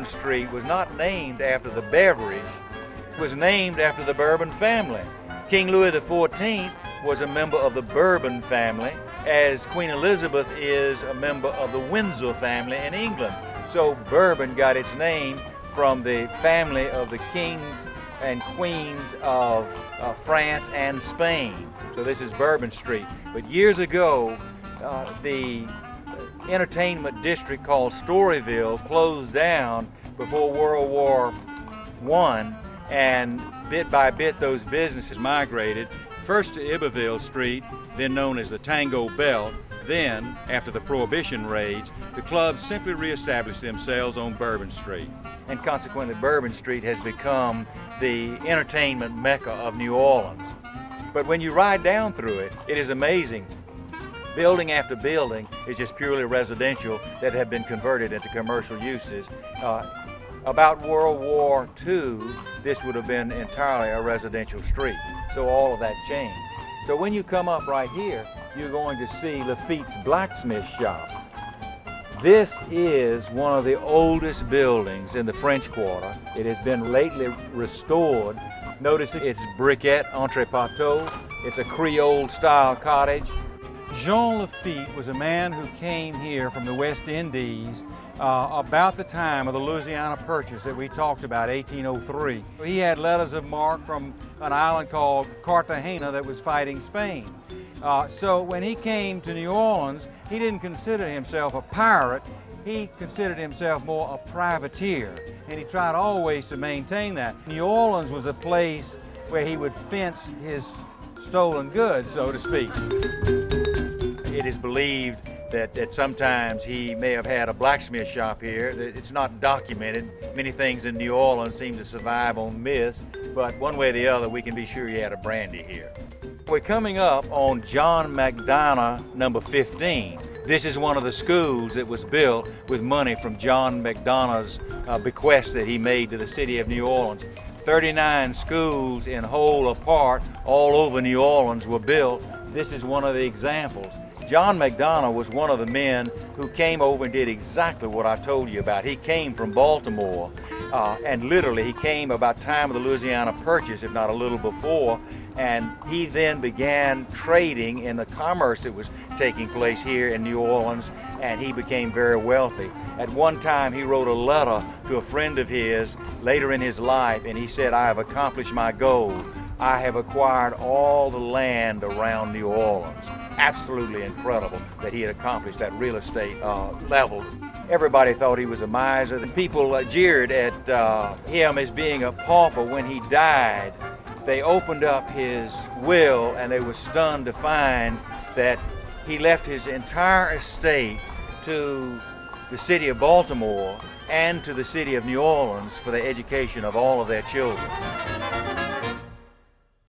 Bourbon Street was not named after the beverage, it was named after the Bourbon family. King Louis XIV was a member of the Bourbon family, as Queen Elizabeth is a member of the Windsor family in England. So Bourbon got its name from the family of the kings and queens of France and Spain. So this is Bourbon Street. But years ago, the entertainment district called Storyville closed down before World War I, and bit by bit those businesses migrated first to Iberville Street, then known as the Tango Belt. Then, after the Prohibition raids, the clubs simply reestablished themselves on Bourbon Street. And consequently, Bourbon Street has become the entertainment mecca of New Orleans. But when you ride down through it, it is amazing. Building after building is just purely residential that have been converted into commercial uses. About World War II, this would have been entirely a residential street. So all of that changed. So when you come up right here, you're going to see Lafitte's blacksmith shop. This is one of the oldest buildings in the French Quarter. It has been lately restored. Notice it's briquette entrepotteau. It's a Creole style cottage. Jean Lafitte was a man who came here from the West Indies about the time of the Louisiana Purchase that we talked about, 1803. He had letters of marque from an island called Cartagena that was fighting Spain. So when he came to New Orleans, he didn't consider himself a pirate. He considered himself more a privateer, and he tried always to maintain that. New Orleans was a place where he would fence his stolen goods, so to speak. It is believed that sometimes he may have had a blacksmith shop here. It's not documented. Many things in New Orleans seem to survive on myth, but one way or the other, we can be sure he had a brandy here. We're coming up on John McDonough number 15. This is one of the schools that was built with money from John McDonough's bequest that he made to the city of New Orleans. 39 schools in whole or part all over New Orleans were built. This is one of the examples. John McDonough was one of the men who came over and did exactly what I told you about. He came from Baltimore, and literally he came about time of the Louisiana Purchase, if not a little before, and he then began trading in the commerce that was taking place here in New Orleans, and he became very wealthy. At one time he wrote a letter to a friend of his later in his life, and he said, "I have accomplished my goal. I have acquired all the land around New Orleans." Absolutely incredible that he had accomplished that real estate level. Everybody thought he was a miser. The people jeered at him as being a pauper when he died. They opened up his will and they were stunned to find that he left his entire estate to the city of Baltimore and to the city of New Orleans for the education of all of their children.